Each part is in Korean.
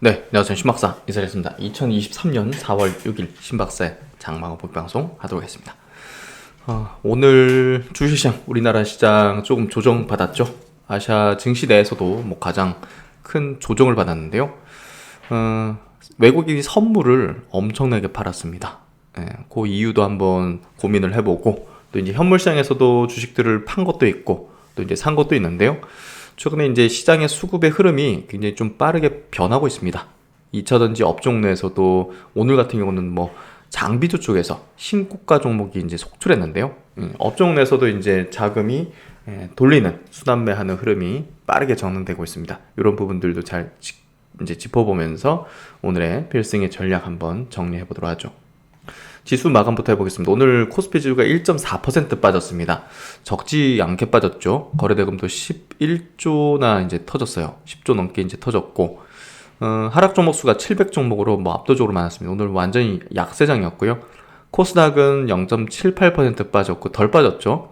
네, 안녕하세요. 신박사 인사드리겠습니다. 2023년 4월 6일 신박사의 장마가 복방송 하도록 하겠습니다. 오늘 주식시장, 우리나라 시장 조금 조정받았죠. 아시아 증시 내에서도 가장 큰 조정을 받았는데요. 외국인이 선물을 엄청나게 팔았습니다. 그 이유도 한번 고민을 해보고, 또 이제 현물 시장에서도 주식들을 판 것도 있고, 또 이제 산 것도 있는데요. 최근에 이제 시장의 수급의 흐름이 굉장히 좀 빠르게 변하고 있습니다. 2차전지 업종 내에서도 오늘 같은 경우는 장비주 쪽에서 신고가 종목이 이제 속출했는데요. 업종 내에서도 이제 자금이 돌리는 순환매하는 흐름이 빠르게 전환되고 있습니다. 이런 부분들도 잘 이제 짚어보면서 오늘의 필승의 전략 한번 정리해 보도록 하죠. 지수 마감부터 해보겠습니다. 오늘 코스피 지수가 1.4% 빠졌습니다. 적지 않게 빠졌죠. 거래대금도 11조나 이제 터졌어요. 10조 넘게 이제 터졌고, 하락 종목 수가 700종목으로 압도적으로 많았습니다. 오늘 완전히 약세장이었고요. 코스닥은 0.78% 빠졌고 덜 빠졌죠.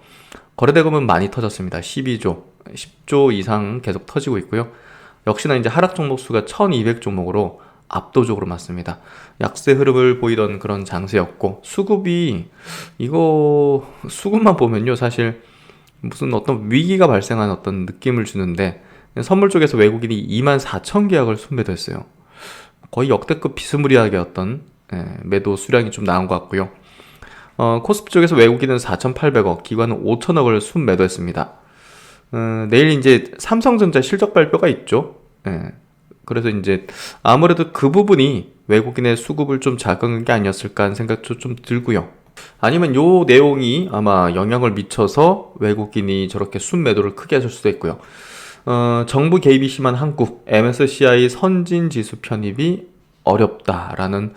거래대금은 많이 터졌습니다. 12조, 10조 이상 계속 터지고 있고요. 역시나 이제 하락 종목 수가 1200종목으로 압도적으로 많습니다. 약세 흐름을 보이던 그런 장세였고, 수급만 보면요, 사실 무슨 어떤 위기가 발생한 어떤 느낌을 주는데, 선물 쪽에서 외국인이 24,000 계약을 순매도했어요. 거의 역대급 비스무리하게 어떤 매도 수량이 좀 나온 것 같고요. 코스피 쪽에서 외국인은 4,800억, 기관은 5,000억을 순매도했습니다. 내일 이제 삼성전자 실적 발표가 있죠. 그래서 이제 아무래도 그 부분이 외국인의 수급을 좀 자극한 게 아니었을까 하는 생각도 좀 들고요. 아니면 요 내용이 아마 영향을 미쳐서 외국인이 저렇게 순매도를 크게 했을 수도 있고요. 정부 개입이 심한 한국, MSCI 선진지수 편입이 어렵다라는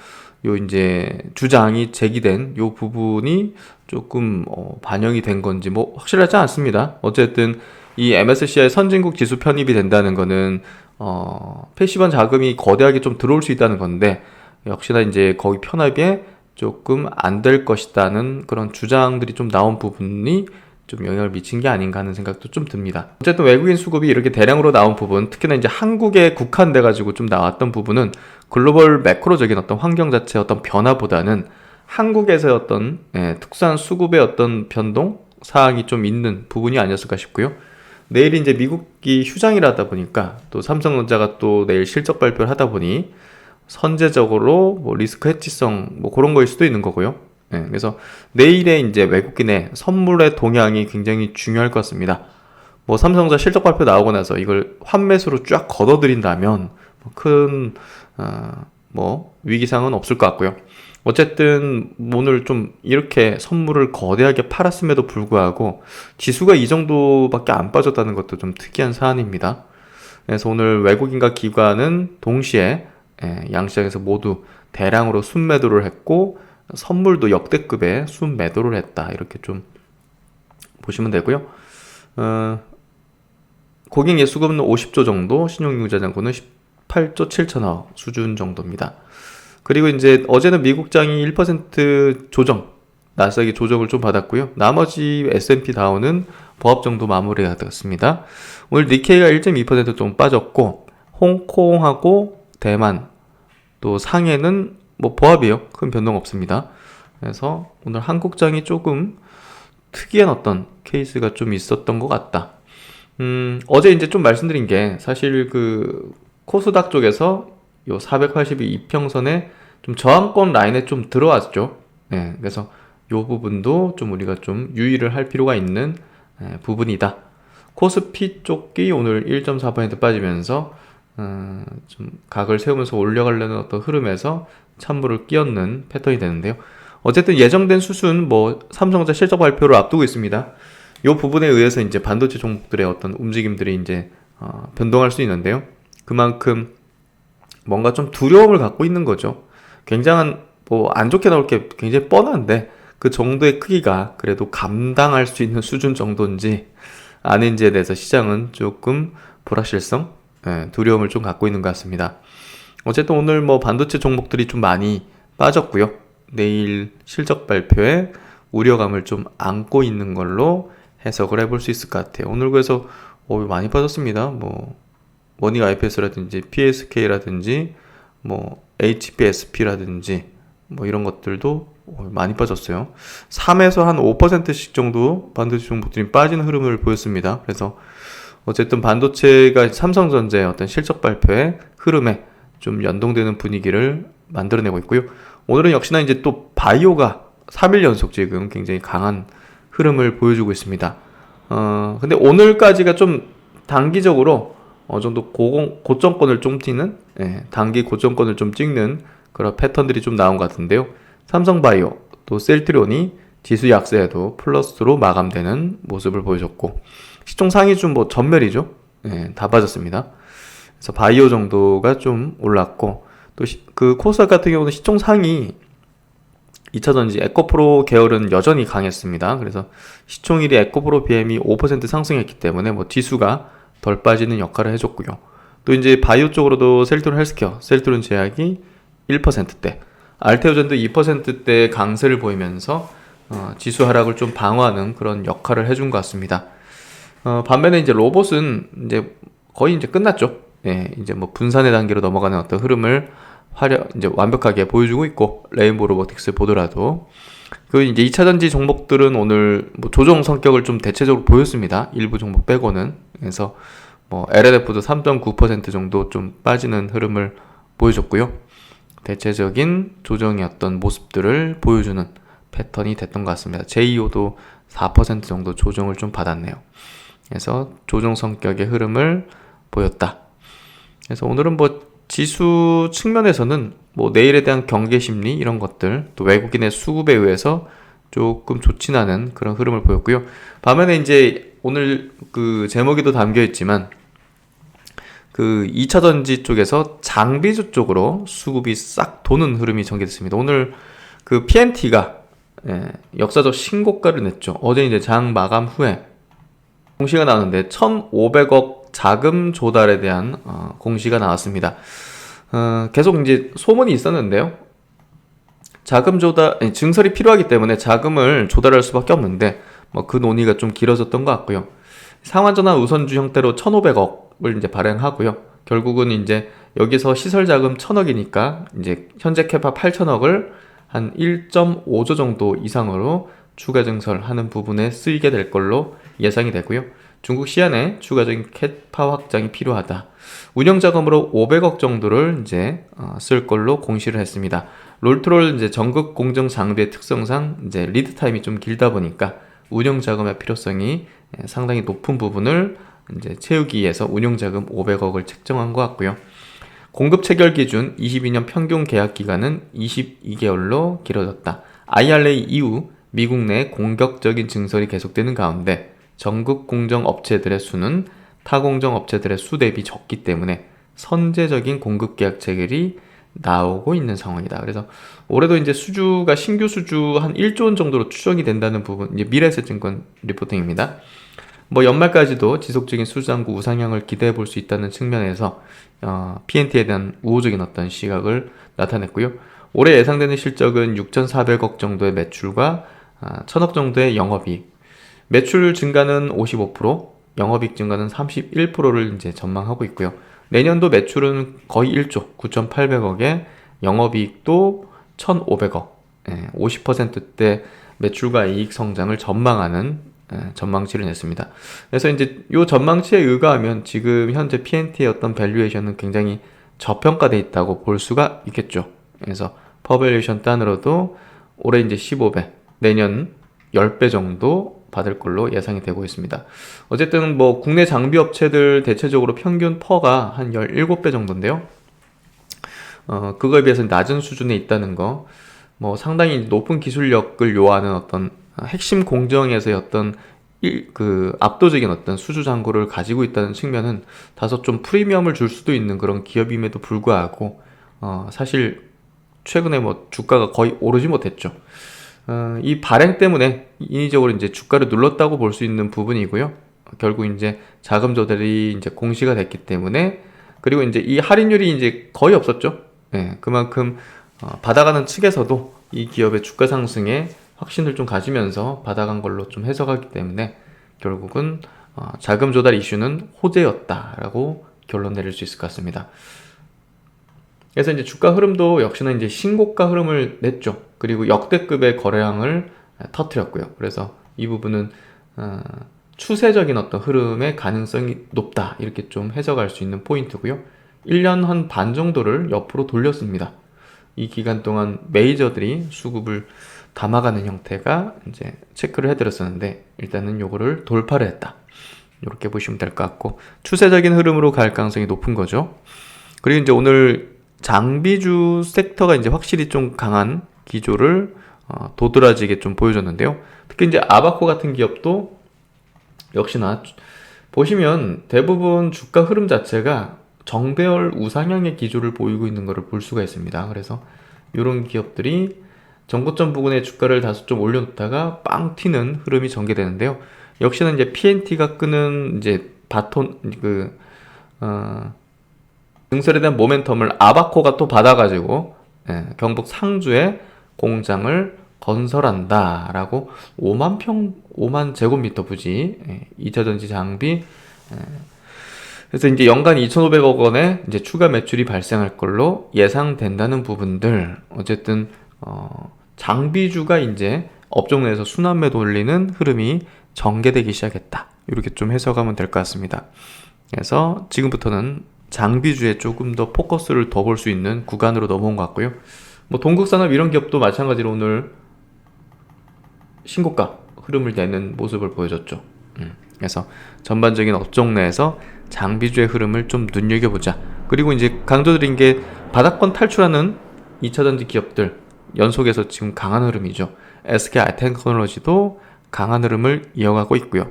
요 이제 주장이 제기된 요 부분이 조금 반영이 된 건지 확실하지 않습니다. 어쨌든 이 MSCI 선진국 지수 편입이 된다는 거는 패시브한 자금이 거대하게 좀 들어올 수 있다는 건데, 역시나 이제 거기 편입에 조금 안 될 것이다는 그런 주장들이 좀 나온 부분이 좀 영향을 미친 게 아닌가 하는 생각도 좀 듭니다. 어쨌든 외국인 수급이 이렇게 대량으로 나온 부분, 특히나 이제 한국에 국한돼 가지고 좀 나왔던 부분은 글로벌 매크로적인 어떤 환경 자체의 어떤 변화보다는 한국에서의 어떤 특수한 수급의 어떤 변동 사항이 좀 있는 부분이 아니었을까 싶고요. 내일 이제 미국이 휴장이라다 보니까, 또 삼성전자가 또 내일 실적 발표를 하다 보니 선제적으로 리스크 해치성 그런 거일 수도 있는 거고요. 그래서 내일의 이제 외국인의 선물의 동향이 굉장히 중요할 것 같습니다. 삼성전자 실적 발표 나오고 나서 이걸 환매수로 쫙 걷어들인다면 큰 위기상은 없을 것 같고요. 어쨌든 오늘 좀 이렇게 선물을 거대하게 팔았음에도 불구하고 지수가 이 정도밖에 안 빠졌다는 것도 좀 특이한 사안입니다. 그래서 오늘 외국인과 기관은 동시에 양시장에서 모두 대량으로 순매도를 했고, 선물도 역대급의 순매도를 했다, 이렇게 좀 보시면 되고요. 고객 예수금은 50조 정도, 신용융자잔고는 18조 7천억 수준 정도입니다. 그리고 이제 어제는 미국장이 1% 조정, 나스닥이 조정을 좀 받았고요. 나머지 S&P 다우는 보합 정도 마무리가 되었습니다. 오늘 니케이가 1.2% 좀 빠졌고, 홍콩하고 대만, 또 상해는 보합이에요. 큰 변동 없습니다. 그래서 오늘 한국장이 조금 특이한 어떤 케이스가 좀 있었던 것 같다. 어제 이제 좀 말씀드린 게, 사실 그 코스닥 쪽에서 요 482 이평선에 좀 저항권 라인에 좀 들어왔죠. 그래서 요 부분도 좀 우리가 좀 유의를 할 필요가 있는 부분이다. 코스피 쪽이 오늘 1.4% 빠지면서 좀 각을 세우면서 올려가려는 어떤 흐름에서 찬물을 끼얹는 패턴이 되는데요. 어쨌든 예정된 수순 삼성전자 실적 발표를 앞두고 있습니다. 이 부분에 의해서 이제 반도체 종목들의 어떤 움직임들이 이제 변동할 수 있는데요. 그만큼 뭔가 좀 두려움을 갖고 있는 거죠. 굉장한 안 좋게 나올 게 굉장히 뻔한데, 그 정도의 크기가 그래도 감당할 수 있는 수준 정도인지 아닌지에 대해서 시장은 조금 불확실성, 두려움을 좀 갖고 있는 것 같습니다. 어쨌든 오늘 반도체 종목들이 좀 많이 빠졌고요. 내일 실적 발표에 우려감을 좀 안고 있는 걸로 해석을 해볼 수 있을 것 같아요. 오늘 그래서 많이 빠졌습니다. 머니가 IPS라든지 PSK라든지 뭐 HBSP라든지 뭐 이런 것들도 많이 빠졌어요. 3에서 한 5%씩 정도 반도체 종목들이 빠지는 흐름을 보였습니다. 그래서 어쨌든 반도체가 삼성전자의 어떤 실적 발표의 흐름에 좀 연동되는 분위기를 만들어내고 있고요. 오늘은 역시나 이제 또 바이오가 3일 연속 지금 굉장히 강한 흐름을 보여주고 있습니다. 근데 오늘까지가 좀 단기적으로 어느 정도 고점권을 좀 뛰는, 단기 고점권을 좀 찍는 그런 패턴들이 좀 나온 것 같은데요. 삼성바이오, 또 셀트리온이 지수 약세에도 플러스로 마감되는 모습을 보여줬고, 시총 상위주 뭐 전멸이죠. 다 빠졌습니다. 그래서 바이오 정도가 좀 올랐고, 또 그 코스닥 같은 경우는 시총 상위 2차전지 에코프로 계열은 여전히 강했습니다. 그래서 시총일이 에코프로 BM이 5% 상승했기 때문에 뭐 지수가 덜 빠지는 역할을 해줬고요. 또 이제 바이오 쪽으로도 셀트론 헬스케어, 셀트론 제약이 1%대, 알테오젠도 2%대 강세를 보이면서 지수 하락을 좀 방어하는 그런 역할을 해준 것 같습니다. 반면에 이제 로봇은 이제 거의 이제 끝났죠. 이제 뭐 분산의 단계로 넘어가는 어떤 흐름을 이제 완벽하게 보여주고 있고, 레인보우 로보틱스 보더라도 그 이제 2차전지 종목들은 오늘 뭐 조정 성격을 좀 대체적으로 보였습니다. 일부 종목 빼고는. 그래서 뭐 LLF도 3.9% 정도 좀 빠지는 흐름을 보여줬고요. 대체적인 조정이었던 모습들을 보여주는 패턴이 됐던 것 같습니다. JEO도 4% 정도 조정을 좀 받았네요. 그래서 조정 성격의 흐름을 보였다. 그래서 오늘은 뭐 지수 측면에서는 뭐 내일에 대한 경계 심리 이런 것들, 또 외국인의 수급에 의해서 조금 좋진 않은 그런 흐름을 보였고요. 반면에 이제 오늘 그 제목에도 담겨 있지만 그 2차전지 쪽에서 장비주 쪽으로 수급이 싹 도는 흐름이 전개됐습니다. 오늘 그 PNT가 역사적 신고가를 냈죠. 어제 이제 장 마감 후에 공시가 나왔는데 1,500억 자금 조달에 대한 공시가 나왔습니다. 계속 이제 소문이 있었는데요. 자금 조달, 증설이 필요하기 때문에 자금을 조달할 수밖에 없는데 뭐 그 논의가 좀 길어졌던 것 같고요. 상환전환 우선주 형태로 1,500억을 이제 발행하고요. 결국은 이제 여기서 시설 자금 1,000억이니까 이제 현재 캐파 8,000억을 한 1.5조 정도 이상으로 추가 증설하는 부분에 쓰이게 될 걸로 예상이 되고요. 중국 시안에 추가적인 캐파 확장이 필요하다. 운영 자금으로 500억 정도를 이제 쓸 걸로 공시를 했습니다. 롤트롤 이제 전극 공정 장비의 특성상 이제 리드 타임이 좀 길다 보니까 운영 자금의 필요성이 상당히 높은 부분을 이제 채우기 위해서 운영 자금 500억을 책정한 것 같고요. 공급 체결 기준 22년 평균 계약 기간은 22개월로 길어졌다. IRA 이후 미국 내 공격적인 증설이 계속되는 가운데 전국 공정 업체들의 수는 타 공정 업체들의 수 대비 적기 때문에 선제적인 공급 계약 체결이 나오고 있는 상황이다. 그래서 올해도 이제 수주가 신규 수주 한 1조 원 정도로 추정이 된다는 부분, 이제 미래에셋증권 리포팅입니다. 뭐 연말까지도 지속적인 수주 잔고 우상향을 기대해 볼 수 있다는 측면에서 PNT에 대한 우호적인 어떤 시각을 나타냈고요. 올해 예상되는 실적은 6,400억 정도의 매출과 1,000억 정도의 영업이익. 매출 증가는 55%, 영업이익 증가는 31%를 이제 전망하고 있고요. 내년도 매출은 거의 1조 9,800억에 영업이익도 1,500억, 50%대 매출과 이익 성장을 전망하는 전망치를 냈습니다. 그래서 이제 이 전망치에 의거하면 지금 현재 PNT의 어떤 밸류에이션은 굉장히 저평가되어 있다고 볼 수가 있겠죠. 그래서 퍼밸류에이션 단으로도 올해 이제 15배, 내년 10배 정도 받을 걸로 예상이 되고 있습니다. 어쨌든 뭐 국내 장비 업체들 대체적으로 평균 퍼가 한 17배 정도인데요. 그거에 비해서 낮은 수준에 있다는 거, 뭐 상당히 높은 기술력을 요하는 어떤 핵심 공정에서의 어떤 그 압도적인 어떤 수주 잔고를 가지고 있다는 측면은 다소 좀 프리미엄을 줄 수도 있는 그런 기업임에도 불구하고 사실 최근에 뭐 주가가 거의 오르지 못했죠. 이 발행 때문에 인위적으로 이제 주가를 눌렀다고 볼 수 있는 부분이고요. 결국 이제 자금 조달이 이제 공시가 됐기 때문에, 그리고 이제 이 할인율이 이제 거의 없었죠. 그만큼 받아가는 측에서도 이 기업의 주가 상승에 확신을 좀 가지면서 받아간 걸로 좀 해석하기 때문에 결국은 자금 조달 이슈는 호재였다라고 결론 내릴 수 있을 것 같습니다. 그래서 이제 주가 흐름도 역시나 이제 신고가 흐름을 냈죠. 그리고 역대급의 거래량을 터뜨렸고요. 그래서 이 부분은 추세적인 어떤 흐름의 가능성이 높다, 이렇게 좀 해석할 수 있는 포인트고요. 1년 한 반 정도를 옆으로 돌렸습니다. 이 기간 동안 메이저들이 수급을 담아가는 형태가 이제 체크를 해드렸었는데, 일단은 요거를 돌파를 했다, 이렇게 보시면 될 것 같고, 추세적인 흐름으로 갈 가능성이 높은 거죠. 그리고 이제 오늘 장비주 섹터가 이제 확실히 좀 강한 기조를 도드라지게 좀 보여줬는데요. 특히 이제 아바코 같은 기업도 역시나 보시면 대부분 주가 흐름 자체가 정배열 우상향의 기조를 보이고 있는 것을 볼 수가 있습니다. 그래서 이런 기업들이 전고점 부근에 주가를 다소 좀 올려놓다가 빵 튀는 흐름이 전개되는데요. 역시나 이제 PNT가 끄는 이제 바톤, 증설에 대한 모멘텀을 아바코가 또 받아가지고 경북 상주에 공장을 건설한다라고 5만 제곱미터 부지 2차전지 장비, 그래서 이제 연간 2,500억 원의 이제 추가 매출이 발생할 걸로 예상된다는 부분들, 어쨌든 장비주가 이제 업종 내에서 순환매 돌리는 흐름이 전개되기 시작했다, 이렇게 좀 해석하면 될 것 같습니다. 그래서 지금부터는 장비주에 조금 더 포커스를 더 볼 수 있는 구간으로 넘어온 것 같고요. 뭐 동국산업 이런 기업도 마찬가지로 오늘 신고가 흐름을 내는 모습을 보여줬죠. 그래서 전반적인 업종 내에서 장비주의 흐름을 좀 눈여겨보자. 그리고 이제 강조드린 게 바닥권 탈출하는 2차전지 기업들 연속해서 지금 강한 흐름이죠. SK하이테크놀로지도 강한 흐름을 이어가고 있고요.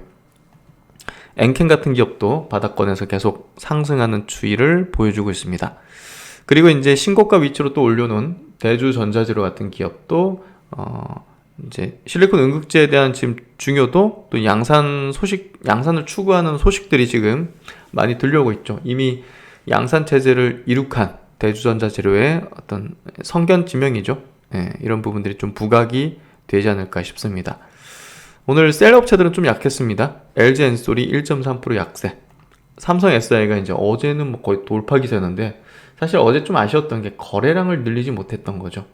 엔캔 같은 기업도 바닥권에서 계속 상승하는 추이를 보여주고 있습니다. 그리고 이제 신고가 위치로 또 올려놓은 대주전자재료 같은 기업도 이제 실리콘 응급제에 대한 지금 중요도, 또 양산을 추구하는 소식들이 지금 많이 들려오고 있죠. 이미 양산 체제를 이룩한 대주전자재료의 어떤 성견 지명이죠. 이런 부분들이 좀 부각이 되지 않을까 싶습니다. 오늘 셀 업체들은 좀 약했습니다. LG 엔솔이 1.3% 약세. 삼성 SI가 이제 어제는 뭐 거의 돌파 기세였는데, 사실 어제 좀 아쉬웠던 게 거래량을 늘리지 못했던 거죠.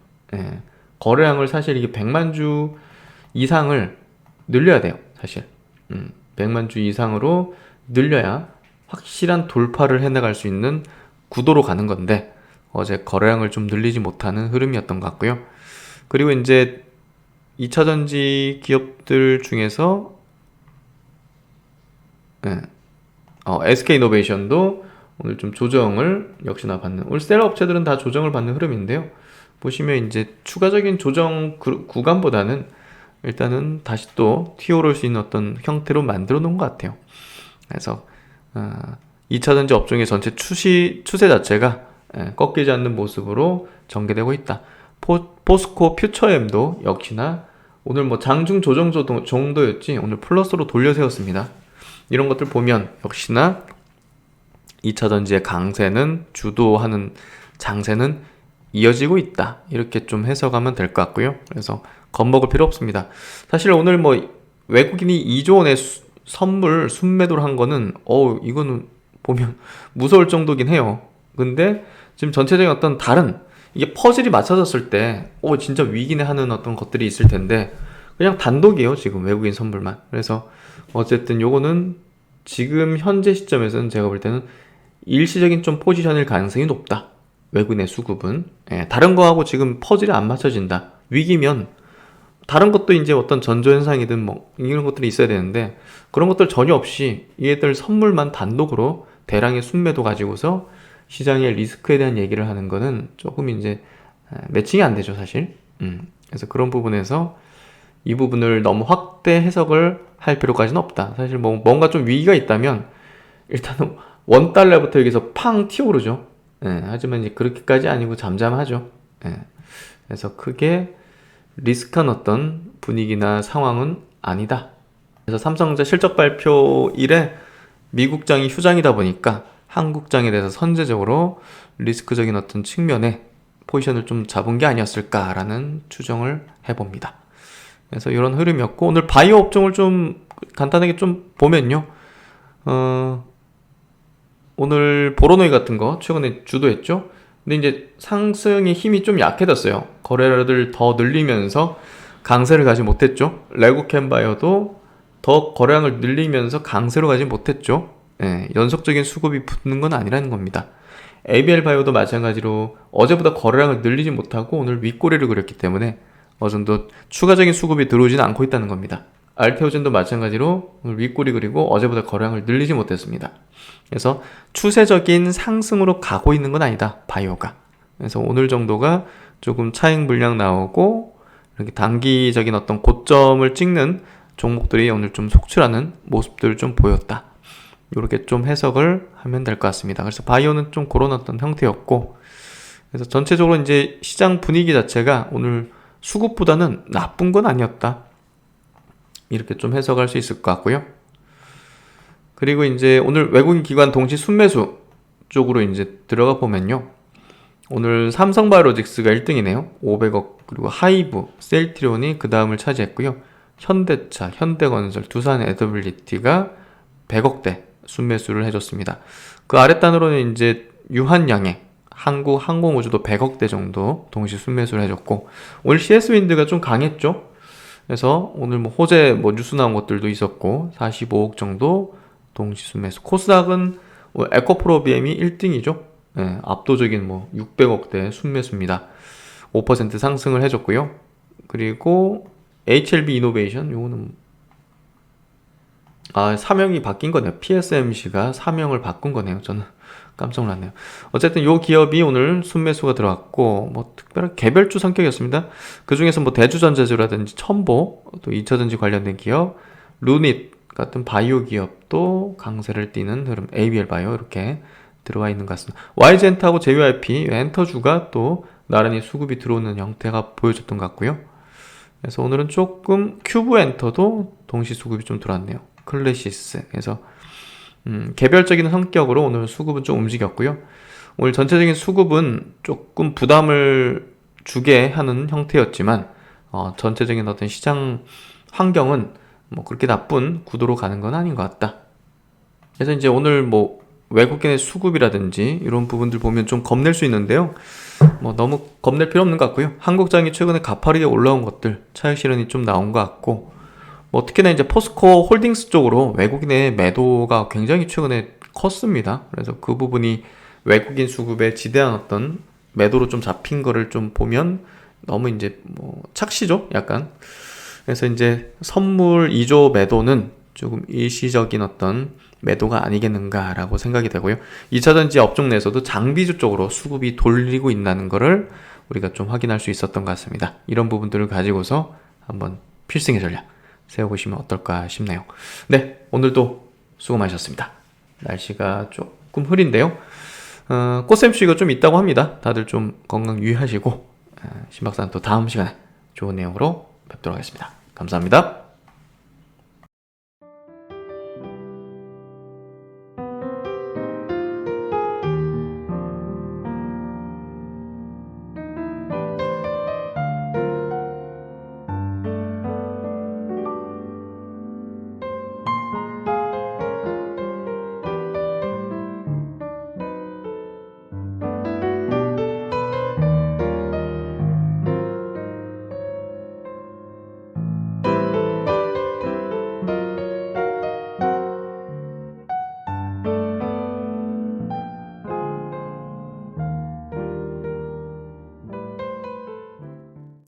거래량을 사실 이게 100만 주 이상을 늘려야 돼요. 사실 100만 주 이상으로 늘려야 확실한 돌파를 해나갈 수 있는 구도로 가는 건데, 어제 거래량을 좀 늘리지 못하는 흐름이었던 것 같고요. 그리고 이제 2차전지 기업들 중에서 SK이노베이션도 오늘 좀 조정을 역시나 받는, 오늘 셀 업체들은 다 조정을 받는 흐름인데요. 보시면 이제 추가적인 조정 구간보다는 일단은 다시 또 튀어오를 수 있는 어떤 형태로 만들어 놓은 것 같아요. 그래서 2차전지 업종의 전체 추세 자체가 꺾이지 않는 모습으로 전개되고 있다. 포스코 퓨처엠도 역시나 오늘 뭐 장중 조정 정도였지 오늘 플러스로 돌려 세웠습니다. 이런 것들 보면 역시나 2차전지의 강세는, 주도하는 장세는 이어지고 있다, 이렇게 좀 해석하면 될 것 같고요. 그래서 겁먹을 필요 없습니다. 사실 오늘 뭐 외국인이 2조 원의 선물 순매도를 한 거는 이거는 보면 무서울 정도긴 해요. 근데 지금 전체적인 어떤 다른, 이게 퍼즐이 맞춰졌을 때 진짜 위기네 하는 어떤 것들이 있을 텐데, 그냥 단독이에요 지금 외국인 선물만. 그래서 어쨌든 요거는 지금 현재 시점에서는 제가 볼 때는 일시적인 좀 포지션일 가능성이 높다, 외국인의 수급은. 다른 거하고 지금 퍼즐이 안 맞춰진다, 위기면 다른 것도 이제 어떤 전조현상이든 뭐 이런 것들이 있어야 되는데, 그런 것들 전혀 없이 얘들 선물만 단독으로 대량의 순매도 가지고서 시장의 리스크에 대한 얘기를 하는 거는 조금 이제 매칭이 안 되죠 사실. 그래서 그런 부분에서 이 부분을 너무 확대 해석을 할 필요까지는 없다. 사실 뭐 뭔가 좀 위기가 있다면 일단은 $1부터 여기서 팡 튀어오르죠. 하지만 이제 그렇게까지 아니고 잠잠하죠. 그래서 크게 리스크한 어떤 분위기나 상황은 아니다. 그래서 삼성전자 실적 발표일에 미국장이 휴장이다 보니까 한국장에 대해서 선제적으로 리스크적인 어떤 측면에 포지션을 좀 잡은 게 아니었을까라는 추정을 해봅니다. 그래서 이런 흐름이었고, 오늘 바이오 업종을 좀 간단하게 좀 보면요. 오늘 보로노이 같은 거 최근에 주도했죠. 근데 이제 상승의 힘이 좀 약해졌어요. 거래를 더 늘리면서 강세를 가지 못했죠. 레고캔바이오도 더 거래량을 늘리면서 강세로 가지 못했죠. 예, 연속적인 수급이 붙는 건 아니라는 겁니다. ABL 바이오도 마찬가지로 어제보다 거래량을 늘리지 못하고 오늘 윗꼬리를 그렸기 때문에 어느 정도 추가적인 수급이 들어오지는 않고 있다는 겁니다. 알테오젠도 마찬가지로 오늘 윗꼬리 그리고 어제보다 거래량을 늘리지 못했습니다. 그래서 추세적인 상승으로 가고 있는 건 아니다, 바이오가. 그래서 오늘 정도가 조금 차익 물량 나오고 이렇게 단기적인 어떤 고점을 찍는 종목들이 오늘 좀 속출하는 모습들을 좀 보였다. 이렇게 좀 해석을 하면 될 것 같습니다. 그래서 바이오는 좀 그런 어떤 형태였고, 그래서 전체적으로 이제 시장 분위기 자체가 오늘 수급보다는 나쁜 건 아니었다. 이렇게 좀 해석할 수 있을 것 같고요. 그리고 이제 오늘 외국인 기관 동시 순매수 쪽으로 이제 들어가 보면요. 오늘 삼성바이오로직스가 1등이네요. 500억, 그리고 하이브, 셀트리온이 그 다음을 차지했고요. 현대차, 현대건설, 두산 에더빌리티가 100억대 순매수를 해줬습니다. 그 아랫단으로는 이제 유한양행, 한국항공우주도 100억대 정도 동시 순매수를 해줬고, 오늘 CS윈드가 좀 강했죠. 그래서 오늘 뭐 호재 뉴스 나온 것들도 있었고 45억 정도 동시 순매수. 코스닥은 에코프로비엠이 1등이죠. 네, 압도적인 600억대 순매수입니다. 5% 상승을 해줬고요. 그리고 HLB 이노베이션, 요거는 사명이 바뀐 거네요. PSMC가 사명을 바꾼 거네요. 저는 깜짝 놀랐네요. 어쨌든 요 기업이 오늘 순매수가 들어왔고, 특별한 개별주 성격이었습니다. 그 중에서 대주전자주라든지 첨보, 또 2차전지 관련된 기업, 루닛 같은 바이오 기업도 강세를 띠는 흐름, ABL 바이오 이렇게 들어와 있는 것 같습니다. YG엔터하고 JYP, 엔터주가 또 나란히 수급이 들어오는 형태가 보여졌던 것 같고요. 그래서 오늘은 조금 큐브 엔터도 동시 수급이 좀 들어왔네요. 클래시스. 그래서 개별적인 성격으로 오늘 수급은 좀 움직였고요. 오늘 전체적인 수급은 조금 부담을 주게 하는 형태였지만 전체적인 어떤 시장 환경은 그렇게 나쁜 구도로 가는 건 아닌 것 같다. 그래서 이제 오늘 외국인의 수급이라든지 이런 부분들 보면 좀 겁낼 수 있는데요. 너무 겁낼 필요 없는 것 같고요. 한국장이 최근에 가파르게 올라온 것들, 차익 실현이 좀 나온 것 같고, 특히나 이제 포스코 홀딩스 쪽으로 외국인의 매도가 굉장히 최근에 컸습니다. 그래서 그 부분이 외국인 수급에 지대한 어떤 매도로 좀 잡힌 거를 좀 보면 너무 이제 착시죠, 약간. 그래서 이제 선물 2조 매도는 조금 일시적인 어떤 매도가 아니겠는가라고 생각이 되고요. 2차전지 업종 내에서도 장비주 쪽으로 수급이 돌리고 있다는 거를 우리가 좀 확인할 수 있었던 것 같습니다. 이런 부분들을 가지고서 한번 필승의 전략 세워보시면 어떨까 싶네요. 네, 오늘도 수고 많으셨습니다. 날씨가 조금 흐린데요. 꽃샘추위가 좀 있다고 합니다. 다들 좀 건강 유의하시고 신박사는 또 다음 시간에 좋은 내용으로 뵙도록 하겠습니다. 감사합니다.